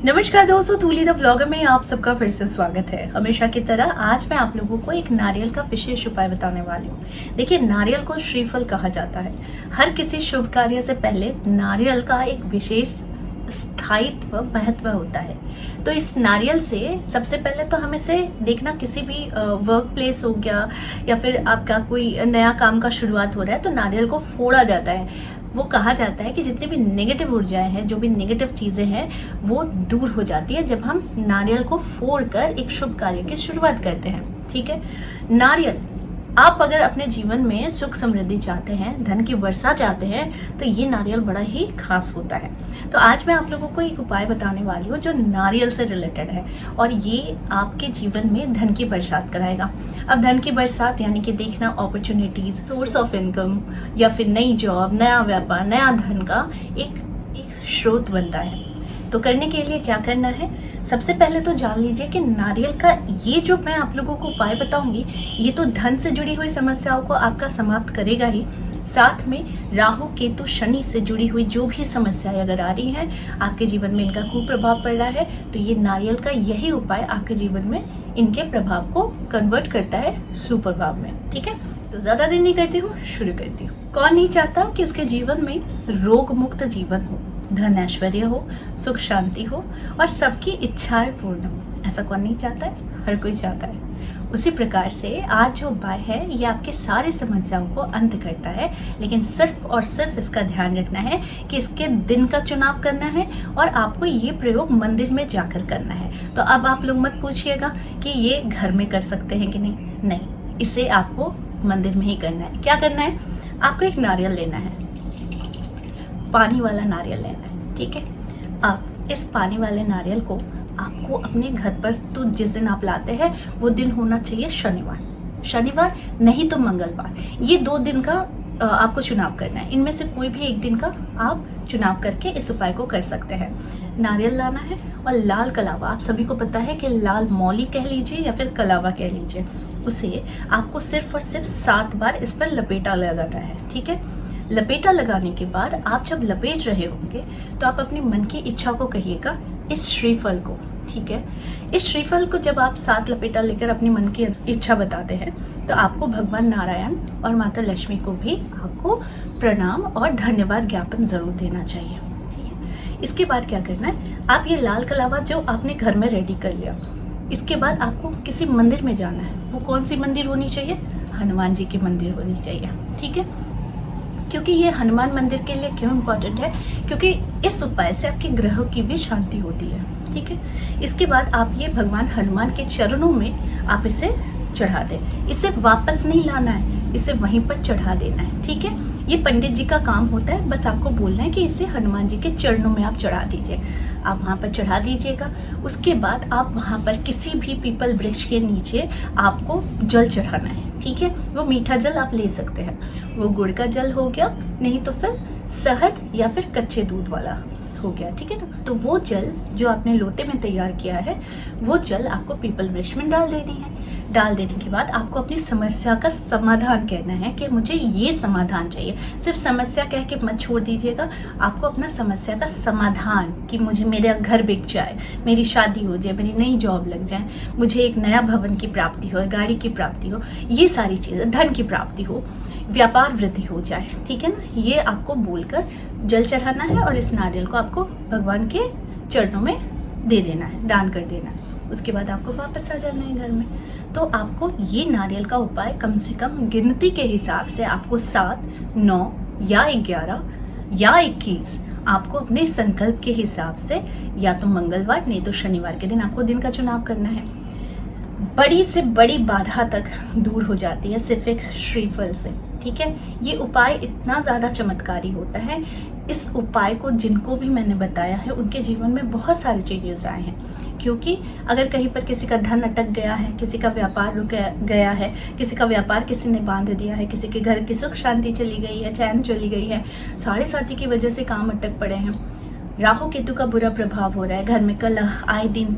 नमस्कार दोस्तों, तूली the vlogger में आप सबका फिर से स्वागत है। हमेशा की तरह आज मैं आप लोगों को एक नारियल का विशेष उपाय बताने वाली हूँ। देखिए, नारियल को श्रीफल कहा जाता है। हर किसी शुभ कार्य से पहले नारियल का एक विशेष स्थायित्व महत्व होता है। तो इस नारियल से सबसे पहले तो हमें से देखना, किसी भी वर्क प्लेस हो गया या फिर आपका कोई नया काम का शुरुआत हो रहा है तो नारियल को फोड़ा जाता है। वो कहा जाता है कि जितनी भी नेगेटिव ऊर्जाएं हैं, जो भी नेगेटिव चीज़ें हैं, वो दूर हो जाती है जब हम नारियल को फोड़कर एक शुभ कार्य की शुरुआत करते हैं। ठीक है, नारियल, आप अगर अपने जीवन में सुख समृद्धि चाहते हैं, धन की वर्षा चाहते हैं, तो ये नारियल बड़ा ही खास होता है। तो आज मैं आप लोगों को एक उपाय बताने वाली हूँ जो नारियल से रिलेटेड है और ये आपके जीवन में धन की बरसात कराएगा। अब धन की बरसात यानी कि देखना, अपॉर्चुनिटीज, सोर्स ऑफ इनकम या फिर नई जॉब, नया व्यापार, नया धन का एक स्रोत बनता है। तो करने के लिए क्या करना है, सबसे पहले तो जान लीजिए कि नारियल का ये जो मैं आप लोगों को उपाय बताऊंगी, ये तो धन से जुड़ी हुई समस्याओं को आपका समाप्त करेगा ही, साथ में राहु केतु शनि से जुड़ी हुई जो भी समस्याएं अगर आ रही हैं, आपके जीवन में इनका कुप्रभाव पड़ रहा है, तो ये नारियल का यही उपाय आपके जीवन में इनके प्रभाव को कन्वर्ट करता है सुप्रभाव में। ठीक है, तो ज्यादा देर नहीं करती हूँ, शुरू करती हूँ। कौन नहीं चाहता कि उसके जीवन में रोग मुक्त जीवन हो, धन ऐश्वर्य हो, सुख शांति हो और सबकी इच्छाएं पूर्ण हो। ऐसा कौन नहीं चाहता है? हर कोई चाहता है। उसी प्रकार से आज जो उपाय है ये आपके सारी समस्याओं को अंत करता है, लेकिन सिर्फ और सिर्फ इसका ध्यान रखना है कि इसके दिन का चुनाव करना है और आपको ये प्रयोग मंदिर में जाकर करना है। तो अब आप लोग मत पूछिएगा कि ये घर में कर सकते हैं कि नहीं, इसे आपको मंदिर में ही करना है। क्या करना है, आपको एक नारियल लेना है, पानी वाला नारियल लेना है। ठीक है, अब इस पानी वाले नारियल को आपको अपने घर पर, तो जिस दिन आप लाते हैं वो दिन होना चाहिए शनिवार नहीं तो मंगलवार। ये 2 दिन का आपको चुनाव करना है। इनमें से कोई भी एक दिन का आप चुनाव करके इस उपाय को कर सकते हैं। नारियल लाना है और लाल कलावा, आप सभी को पता है कि लाल मौली कह लीजिए या फिर कलावा कह लीजिए, उसे आपको सिर्फ और सिर्फ 7 बार इस पर लपेटा लगाना है। ठीक है, लपेटा लगाने के बाद आप जब लपेट रहे होंगे तो आप अपनी मन की इच्छा को कहिएगा, इस श्रीफल को। ठीक है, इस श्रीफल को जब आप 7 लपेटा लेकर अपनी मन की इच्छा बताते हैं तो आपको भगवान नारायण और माता लक्ष्मी को भी आपको प्रणाम और धन्यवाद ज्ञापन जरूर देना चाहिए। ठीक है, इसके बाद क्या करना है, आप ये लाल कलावा जो आपने घर में रेडी कर लिया, इसके बाद आपको किसी मंदिर में जाना है। वो कौन सी मंदिर होनी चाहिए? हनुमान जी की मंदिर होनी चाहिए। ठीक है, क्योंकि ये हनुमान मंदिर के लिए क्यों इम्पोर्टेंट है, क्योंकि इस उपाय से आपके ग्रहों की भी शांति होती है। ठीक है, इसके बाद आप ये भगवान हनुमान के चरणों में आप इसे चढ़ा दें। इसे वापस नहीं लाना है, इसे वहीं पर चढ़ा देना है। ठीक है, ये पंडित जी का काम होता है, बस आपको बोलना है कि इसे हनुमान जी के चरणों में आप चढ़ा दीजिए। आप वहाँ पर चढ़ा दीजिएगा। उसके बाद आप वहाँ पर किसी भी पीपल वृक्ष के नीचे आपको जल चढ़ाना है। ठीक है, वो मीठा जल आप ले सकते हैं, वो गुड़ का जल हो गया, नहीं तो फिर शहद या फिर कच्चे दूध वाला हो गया। ठीक है ना, तो वो जल जो आपने लोटे में तैयार किया है, वो जल आपको पीपल वृक्ष में डाल देनी है। डाल देने के बाद आपको अपनी समस्या का समाधान कहना है कि मुझे ये समाधान चाहिए। सिर्फ समस्या कह के मत छोड़ दीजिएगा, आपको अपना समस्या का समाधान, कि मुझे मेरा घर बिक जाए, मेरी शादी हो जाए, मेरी नई जॉब लग जाए, मुझे एक नया भवन की प्राप्ति हो, गाड़ी की प्राप्ति हो, ये सारी चीज़ें, धन की प्राप्ति हो, व्यापार वृद्धि हो जाए। ठीक है ना, ये आपको बोलकर जल चढ़ाना है और इस नारियल को आपको भगवान के चरणों में दे देना है, दान कर देना है। उसके बाद आपको वापस आ जाना है घर में। तो आपको ये नारियल का उपाय कम से कम गिनती के हिसाब से आपको 7, 9 या 11 या 21 आपको अपने संकल्प के हिसाब से, या तो मंगलवार नहीं तो शनिवार के दिन आपको दिन का चुनाव करना है। बड़ी से बड़ी बाधा तक दूर हो जाती है सिर्फ एक श्रीफल से। ठीक है, ये उपाय इतना ज़्यादा चमत्कारी होता है। इस उपाय को जिनको भी मैंने बताया है उनके जीवन में बहुत सारे चेंजेस आए हैं, क्योंकि अगर कहीं पर किसी का धन अटक गया है, किसी का व्यापार रुक गया है, किसी का व्यापार किसी ने बांध दिया है, किसी के घर की सुख शांति चली गई है, चैन चली गई है, साढ़े साथी की वजह से काम अटक पड़े हैं, राहु केतु का बुरा प्रभाव हो रहा है, घर में कल आए दिन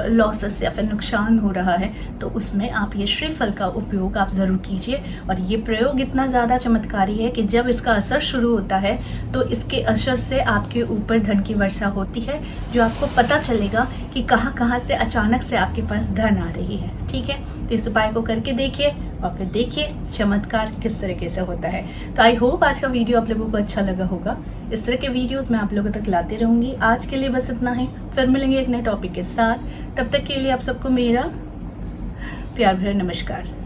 लॉसेस या फिर नुकसान हो रहा है, तो उसमें आप ये श्रीफल का उपयोग आप ज़रूर कीजिए। और ये प्रयोग इतना ज़्यादा चमत्कारी है कि जब इसका असर शुरू होता है तो इसके असर से आपके ऊपर धन की वर्षा होती है, जो आपको पता चलेगा कि कहाँ कहाँ से अचानक से आपके पास धन आ रही है। ठीक है, तो इस उपाय को करके देखिए और फिर देखिए चमत्कार किस तरीके से होता है। तो आई होप आज का वीडियो आप लोगों को अच्छा लगा होगा। इस तरह के वीडियोस मैं आप लोगों तक लाते रहूंगी। आज के लिए बस इतना ही, फिर मिलेंगे एक नए टॉपिक के साथ। तब तक के लिए आप सबको मेरा प्यार भरा नमस्कार।